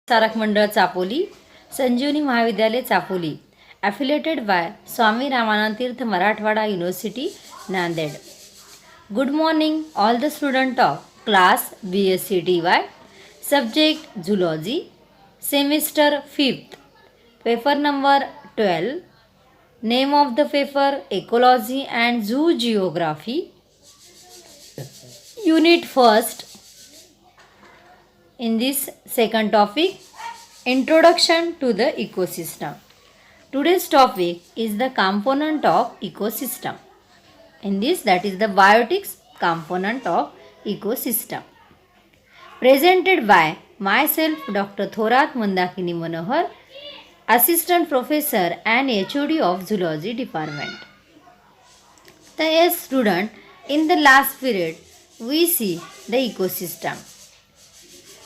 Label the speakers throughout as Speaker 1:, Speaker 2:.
Speaker 1: चारक मंडळ चापोली, संजीवनी महाविद्यालय Chapoli, affiliated by Swami Ramanand Tirth Marathwada University, Nanded. Good morning, all the students of class BSc DY, subject Zoology, semester 5th, paper number 12, name of the paper Ecology and Zoo Geography, unit 1st. In this second topic, introduction to the ecosystem. Today's topic is the component of ecosystem. In this, that is the biotics component of ecosystem. Presented by myself, Dr. Thorat Mandakini Manohar, Assistant Professor and HOD of Zoology Department. So, yes, student, in the last period, we see the ecosystem.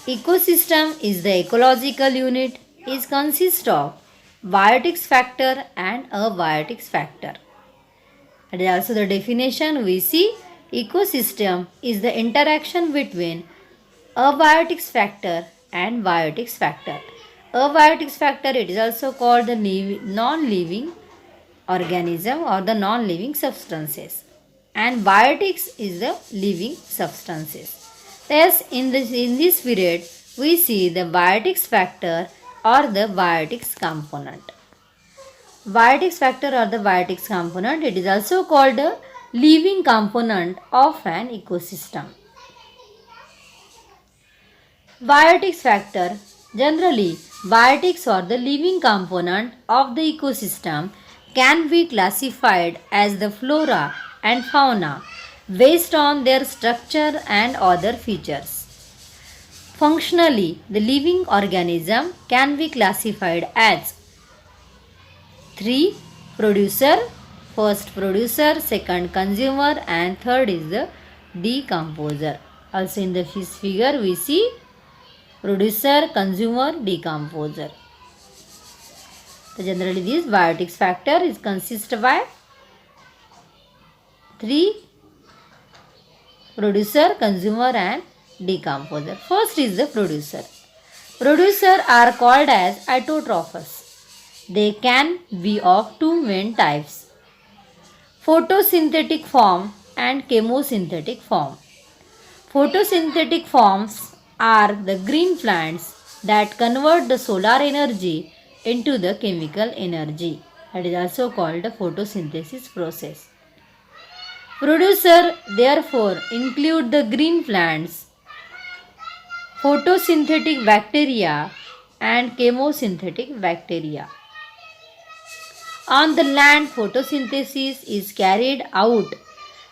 Speaker 1: Ecosystem is the ecological unit. It consists of biotics factor and abiotics factor. That is also the definition. We see ecosystem is the interaction between abiotics factor and biotics factor. Abiotics factor, it is also called the non-living organism or the non-living substances, and biotics is the living substances. Thus, in this period, we see the biotics factor or the biotics component. Biotics factor or the biotics component, it is also called the living component of an ecosystem. Biotics factor, generally, biotics or the living component of the ecosystem can be classified as the flora and fauna based on their structure and other features. Functionally, the living organism can be classified as 3 producer, first producer, second consumer, and third is the decomposer. Also in the figure we see producer, consumer, decomposer. So generally this biotics factor is consist by 3 producer, consumer, and decomposer. First is the producer. Producer are called as autotrophs. They can be of two main types: photosynthetic form and chemosynthetic form. Photosynthetic forms are the green plants that convert the solar energy into the chemical energy. That is also called the photosynthesis process. Producer therefore include the green plants, photosynthetic bacteria, and chemosynthetic bacteria. On the land, photosynthesis is carried out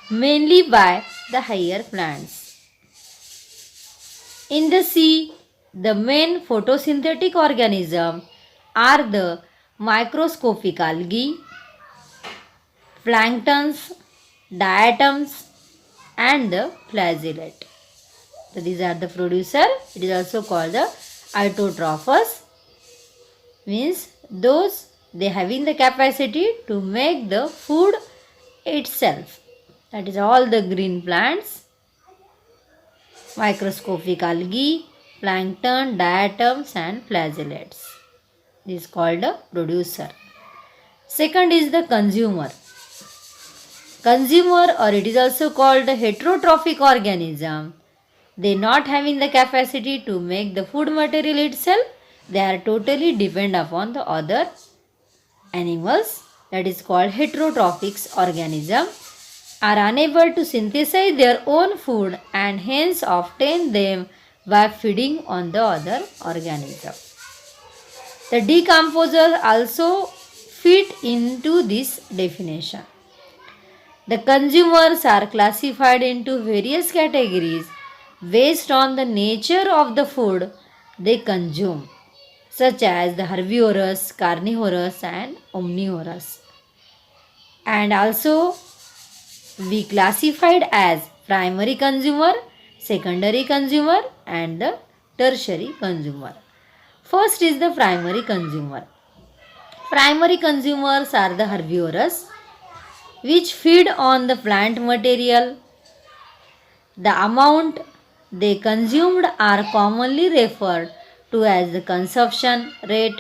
Speaker 1: mainly by the higher plants. In the sea, the main photosynthetic organisms are the microscopic algae, planktons, diatoms, and the flagellate. So these are the producer. It is also called the autotrophs. Means those they having the capacity to make the food itself. That is all the green plants, microscopic algae, plankton, diatoms, and flagellates. This is called the producer. Second is the consumer. Consumer, or it is also called the heterotrophic organism. They not having the capacity to make the food material itself. They are totally dependent upon the other animals. That is called heterotrophic organism. Are unable to synthesize their own food and hence obtain them by feeding on the other organism. The decomposer also fit into this definition. The consumers are classified into various categories based on the nature of the food they consume, such as the herbivorous, carnivorous, and omnivorous. And also we classified as primary consumer, secondary consumer, and the tertiary consumer. First is the primary consumer. Primary consumers are the herbivorous, which feed on the plant material. The amount they consumed are commonly referred 2 as the consumption rate.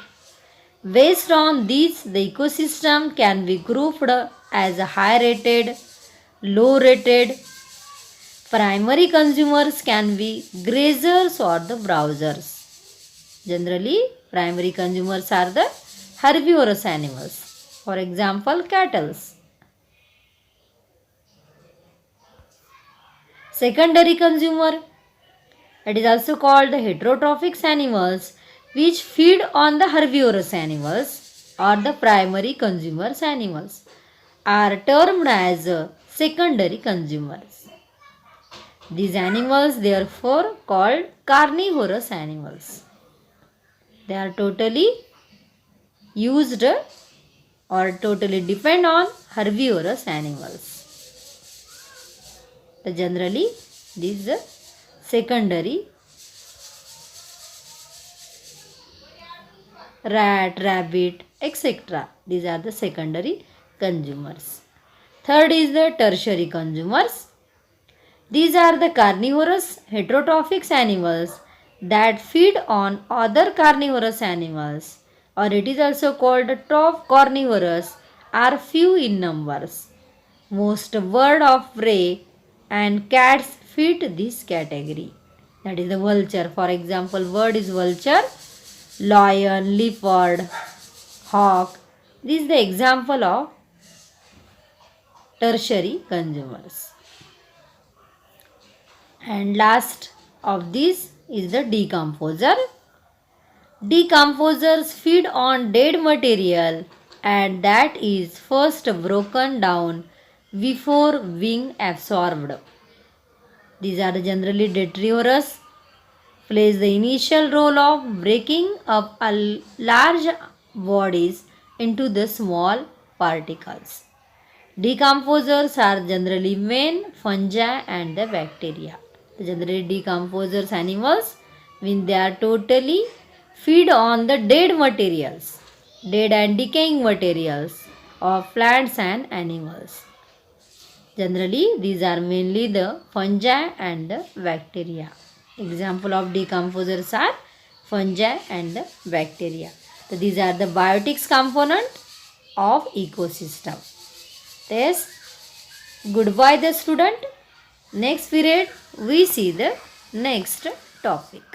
Speaker 1: Based on these, the ecosystem can be grouped as high rated, low rated. Primary consumers can be grazers or the browsers. Generally, primary consumers are the herbivorous animals. For example, cattle. Secondary consumer, it is also called the heterotrophic animals, which feed on the herbivorous animals, or the primary consumers animals are termed as secondary consumers. These animals therefore called carnivorous animals. They are totally used or totally depend on herbivorous animals. So generally, these secondary rat, rabbit, etc. These are the secondary consumers. Third is the tertiary consumers. These are the carnivorous heterotrophic animals that feed on other carnivorous animals, or it is also called troph carnivorous, are few in numbers. Most bird of prey and cats fit this category. That is the vulture. For example, bird is vulture, lion, leopard, hawk. This is the example of tertiary consumers. And last of these is the decomposer. Decomposers feed on dead material and that is first broken down before being absorbed. These are generally detrivorous, plays the initial role of breaking up large bodies into the small particles. Decomposers are generally main fungi and the bacteria. Generally decomposers animals when they are totally feed on the dead materials, dead and decaying materials of plants and animals. Generally, these are mainly the fungi and the bacteria. Example of decomposers are fungi and the bacteria. So, these are the biotics component of ecosystem. Yes, goodbye the student. Next period, we see the next topic.